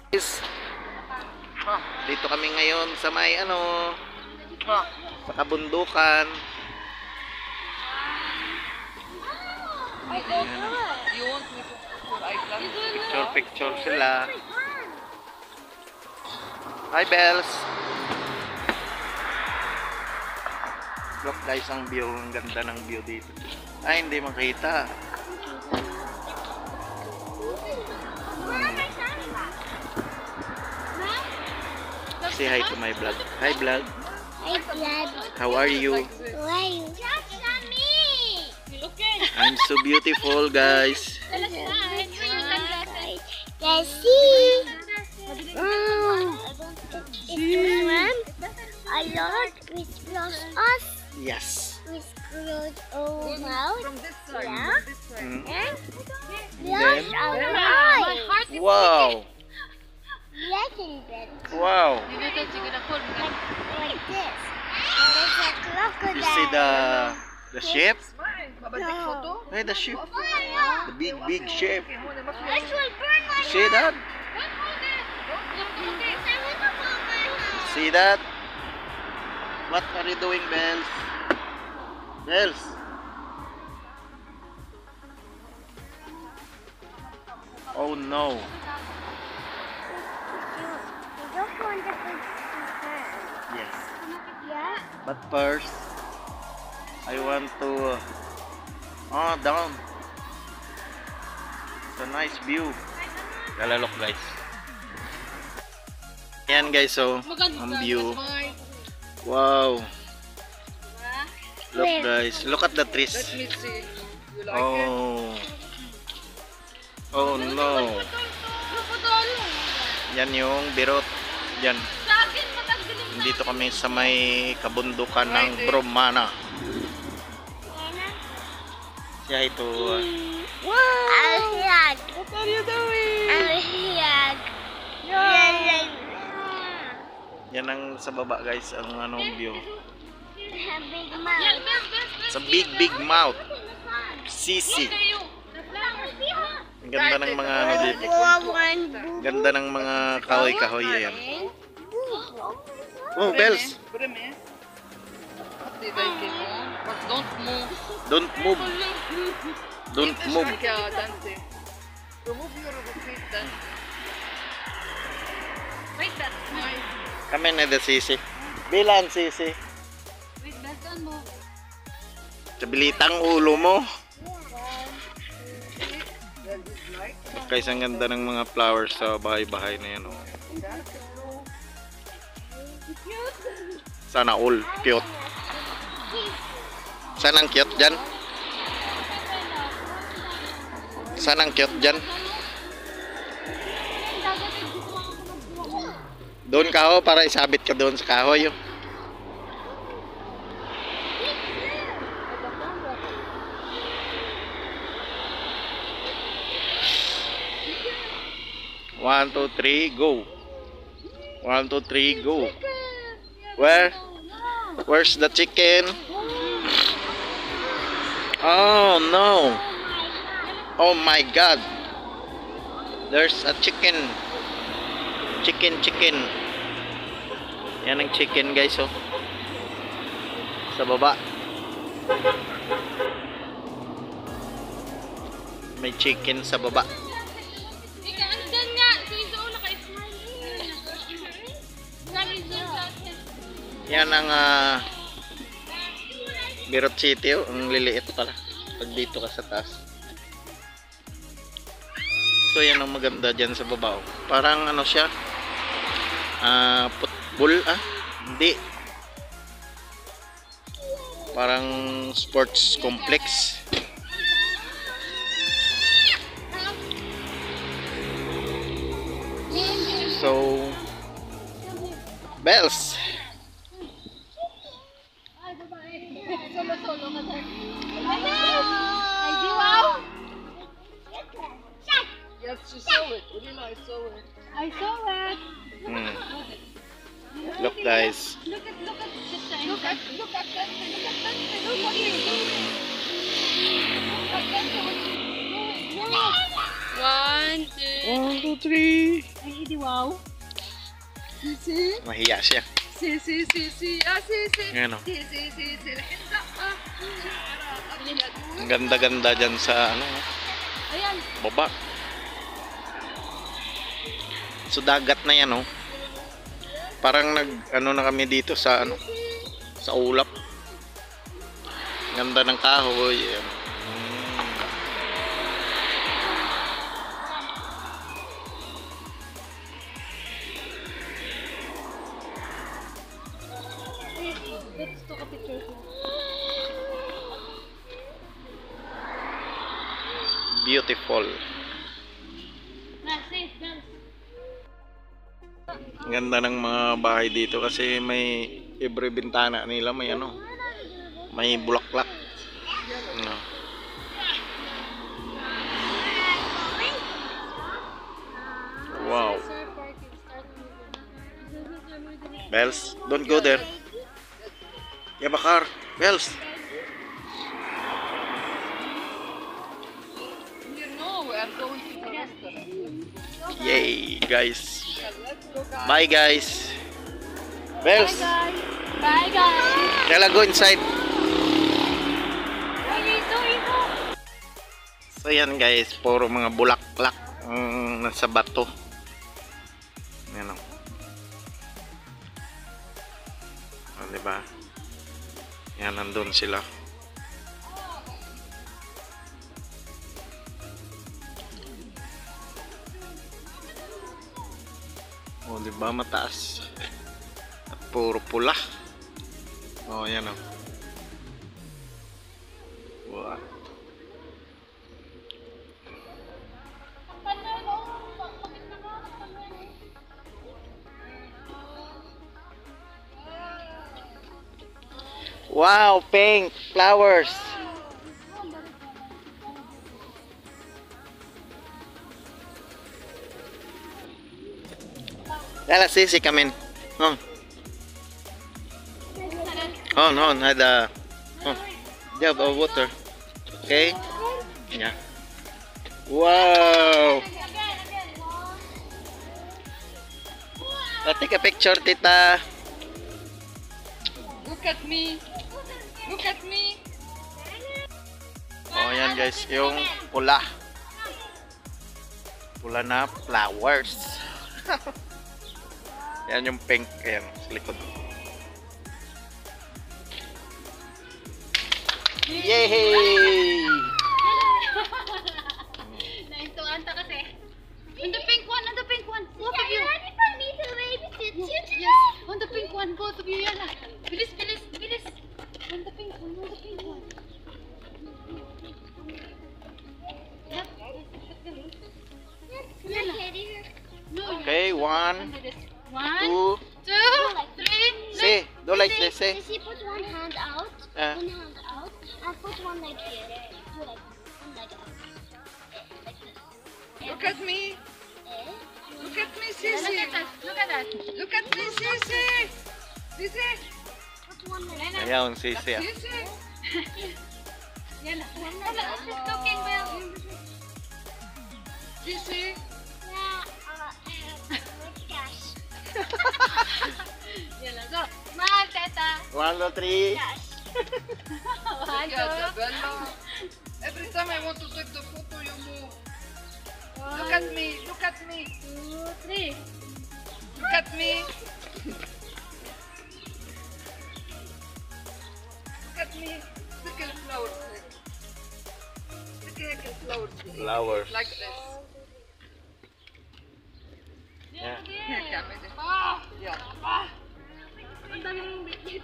Guys, dito kami ngayon sa may sa kabundukan. Picture sila. Hi Bells. Look guys, ang view, ang ganda ng view dito. Ay, hindi makita. Say hi to my vlog. Hi vlog. Hi vlog. How are you? How are you? I'm so beautiful, guys. Let's see. It's one. A lot with close us. Yes. With close our mouth. Yeah. Mm. And Then, close our eyes. wow. Letting them Wow. like this. There's a crocodile. You see the ship? No. Hey, the ship. The big ship. This will burn my See that? See that? What are you doing, Bells? Bells. Oh no. You don't want to put Yes. Yeah. But first, I want to down. It's a nice view. Galalok guys. Yan guys, so ang view. Wow. Look guys, look at the trees. Let me see. You like it? Oh. Oh no. Yan yung birot. Yan. Dito kami sa may kabundukan ng Bromana. Siya ito. Alhiyag. What are you doing? Alhiyag. Yan ang sa baba guys, ang view. Big mouth. Sa big mouth. Sisi. Ang ganda ng mga dito. Ganda ng mga kahoy-kahoy yan. Oh, Bells. Put him in. What did I get on? But don't move. Don't move. Don't move. Yeah, Dante. Remove your feet, Dante. Wait, that's nice. Kami na the sisi. Bilan sisi. Wait, that's on mo. Kabilitang ulo mo. Guys, ang ganda ng mga flowers sa bahay-bahay na yan. Oh. Sana all cute. Sana ang cute dyan. Sana ang cute dyan. Doon ka para isabit ka doon sa kahoy. Oh. One, two, three, go. 1, 2, 3, go. Where? Where's the chicken? Oh no. Oh my god. There's a chicken. Chicken. Yan ang chicken guys, oh. Sa baba. May chicken sa baba. Yan ang Birot City, oh. Ang liliit pala pag dito ka sa taas. So yan ang maganda dyan sa baba, oh. Parang ano siya, football, hindi, parang sports complex. So Bells. Yes, you saw it. Ulila, I saw it. I saw it. Look guys. Look at this side. Look at that. Look at that. Look at that. One, two. 1, 2, 3. Ay, hindi wow. Si. Mahiya siya. Si. Ah, si. Ayan o. Si. Hinda. Ah. Ang ganda-ganda dyan sa ano, Ayan. baba. So dagat na yan, oh. Parang ano na kami dito sa ano, sa ulap. Ganda ng kahoy. Ayan. Let's take a picture. Beautiful. Ang ganda ng mga bahay dito kasi may every bintana nila may ano, may bulaklak. No. Wow. Bells, don't go there. Yeah, Bakar. Bells. You know we are going to the restaurant. Yay, guys. Let's go, guys. Bye, guys. Bells. Bye, guys. Kailan go inside. Ito. So yan guys, puro mga bulaklak ang nasa bato. Yan o. Oh, diba? Yan, nandun sila. Oh, diba? Mataas. At puro pula. Oh, yan o. Wow. Wow, pink flowers. Yala, Sisi, come in. On. On, had a... Oh, you have water. Okay? Yeah. Wow! Let's take a picture, tita. Look at me. Look at me. Oh, yan guys, yung pula. Pula na flowers. Yan yung pink, ayan, sa likod. Yay! Naintuan ta kasi. On the pink one. Both of you. Ready for me to babysit you today? Yes, on the pink one. Both of you, yala. Bilis. On the pink one. Yep. Yala. Here. No, Okay, 1, 1, 2, 2, 3. see, do like this, see. Sissy, put one hand out. One hand out. And put one leg here. Do like this. One leg out. Like this. Look at me. Eh? Look at me, Sissy. Look at that. Look at me, Sissy. Sissy. Put one leg out. Ayan, Sisi. Sissy. Yala. One leg out. She's talking well. Sissy. Yeah, with cash. Yala, go. Smile, teta. 1, 2, 3. Cash. One, two. Every time I want to take the photo, you move. Look at me. 2, 3. Look at me. Look at me. Look at the flowers. Look at the flowers. Flowers. Like this. Yeah. Here, come in. Yeah. Ang daming bitbit.